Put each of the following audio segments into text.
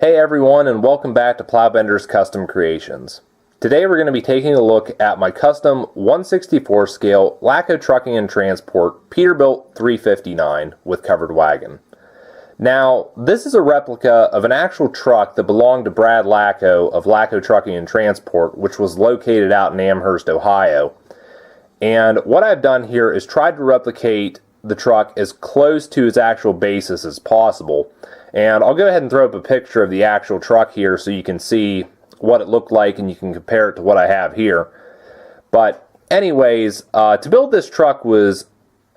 Hey everyone, and welcome back to Plowbender's Custom Creations. Today we're going to be taking a look at my custom 1/64 scale Lacko Trucking and Transport Peterbilt 359 with covered wagon. Now, this is a replica of an actual truck that belonged to Brad Lacko of Lacko Trucking and Transport, which was located out in Amherst, Ohio. And what I've done here is tried to replicate the truck as close to its actual basis as possible. And I'll go ahead and throw up a picture of the actual truck here so you can see what it looked like and you can compare it to what I have here. But anyways, to build this truck was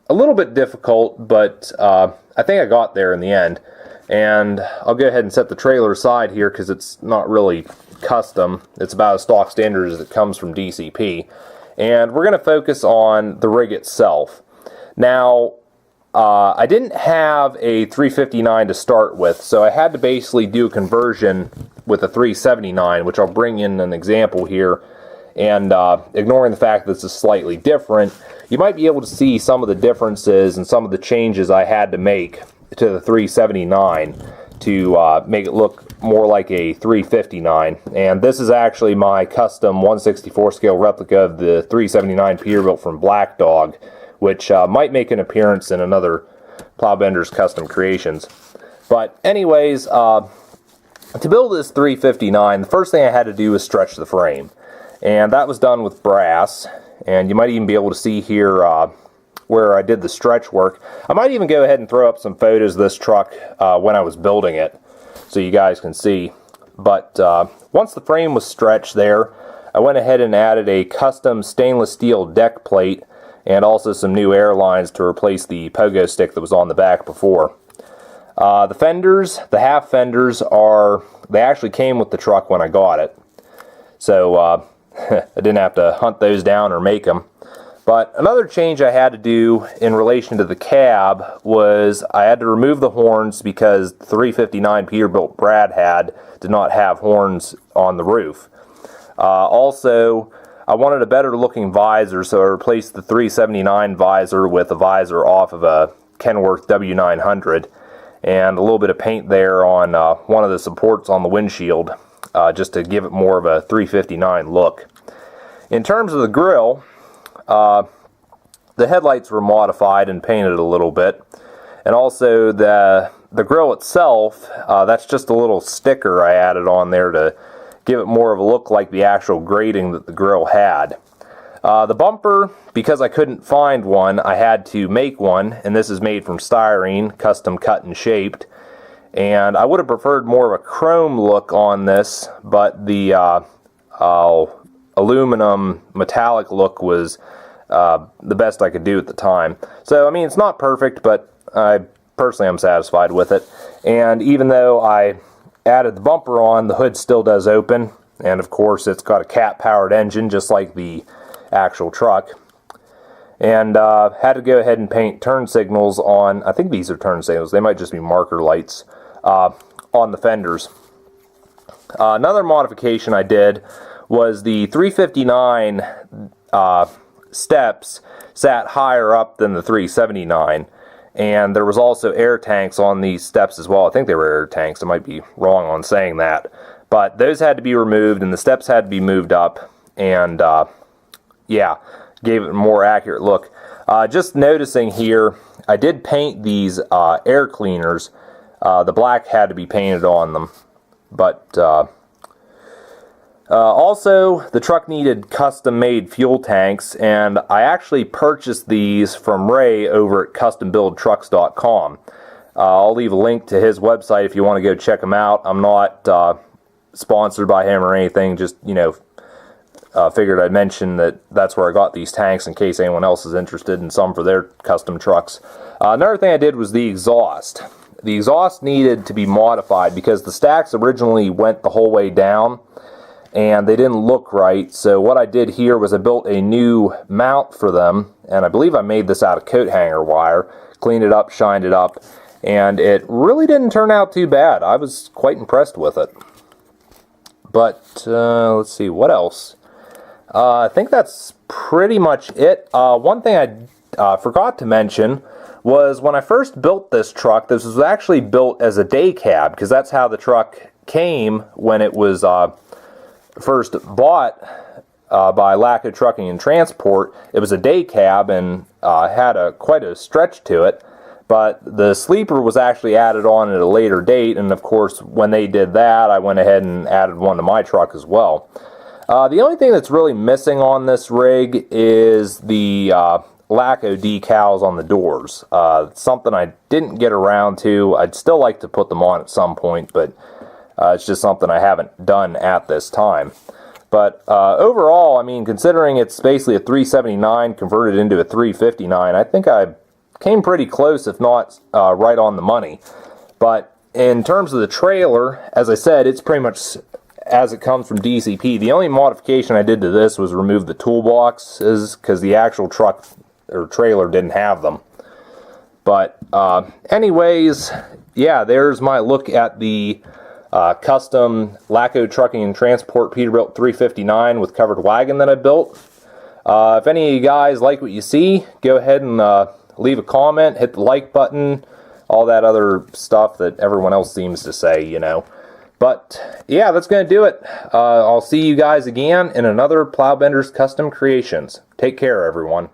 a little bit difficult, but I think I got there in the end. And I'll go ahead and set the trailer aside here because it's not really custom. It's about as stock standard as it comes from DCP. And we're going to focus on the rig itself. Now, I didn't have a 359 to start with, so I had to basically do a conversion with a 379, which I'll bring in an example here. And ignoring the fact that this is slightly different, you might be able to see some of the differences and some of the changes I had to make to the 379 to make it look more like a 359. And this is actually my custom 1/64 scale replica of the 379 Peterbilt from Black Dog, which might make an appearance in another Plowbender's Custom Creations. But anyways, to build this 359, the first thing I had to do was stretch the frame. And that was done with brass. And you might even be able to see here where I did the stretch work. I might even go ahead and throw up some photos of this truck when I was building it, so you guys can see. But once the frame was stretched there, I went ahead and added a custom stainless steel deck plate and also some new air lines to replace the pogo stick that was on the back before. The fenders, the half fenders, they actually came with the truck when I got it. So I didn't have to hunt those down or make them. But another change I had to do in relation to the cab was I had to remove the horns because the 359 Peterbilt Brad did not have horns on the roof. Also, I wanted a better looking visor, so I replaced the 379 visor with a visor off of a Kenworth W900 and a little bit of paint there on one of the supports on the windshield just to give it more of a 359 look. In terms of the grille, the headlights were modified and painted a little bit, and also the grille itself, that's just a little sticker I added on there to give it more of a look like the actual grating that the grille had. The bumper, because I couldn't find one, I had to make one, and this is made from styrene, custom cut and shaped. And I would have preferred more of a chrome look on this, but the aluminum metallic look was the best I could do at the time. So, I mean, it's not perfect, but I personally am satisfied with it. And even though I added the bumper on, the hood still does open, and of course it's got a cat-powered engine just like the actual truck. And had to go ahead and paint turn signals on, I think these are turn signals, they might just be marker lights, on the fenders. Another modification I did was the 359 steps sat higher up than the 379. And there was also air tanks on these steps as well. I think they were air tanks. I might be wrong on saying that. But those had to be removed and the steps had to be moved up. And yeah, gave it a more accurate look. Just noticing here, I did paint these air cleaners. The black had to be painted on them. But also, the truck needed custom-made fuel tanks, and I actually purchased these from Ray over at custombuildtrucks.com. I'll leave a link to his website if you want to go check him out. I'm not sponsored by him or anything, just, you know, figured I'd mention that that's where I got these tanks in case anyone else is interested in some for their custom trucks. Another thing I did was the exhaust. The exhaust needed to be modified because the stacks originally went the whole way down, and they didn't look right. So what I did here was I built a new mount for them, and I believe I made this out of coat hanger wire, cleaned it up, shined it up, and it really didn't turn out too bad. I was quite impressed with it. But let's see, what else? I think that's pretty much it. One thing I forgot to mention was when I first built this truck, this was actually built as a day cab, because that's how the truck came when it was first bought by Lacko Trucking and Transport. It was a day cab and had quite a stretch to it, but the sleeper was actually added on at a later date, and of course when they did that, I went ahead and added one to my truck as well. The only thing that's really missing on this rig is the Lacko decals on the doors. Something I didn't get around to. I'd still like to put them on at some point, but it's just something I haven't done at this time. But overall, I mean, considering it's basically a 379 converted into a 359, I think I came pretty close, if not right on the money. But in terms of the trailer, as I said, it's pretty much as it comes from DCP. The only modification I did to this was remove the toolboxes because the actual truck or trailer didn't have them. But anyways, yeah, there's my look at the custom Lacko Trucking and Transport Peterbilt 359 with covered wagon that I built. If any of you guys like what you see, go ahead and leave a comment, hit the like button, all that other stuff that everyone else seems to say, you know. But yeah, that's going to do it. I'll see you guys again in another Plowbender's Custom Creations. Take care, everyone.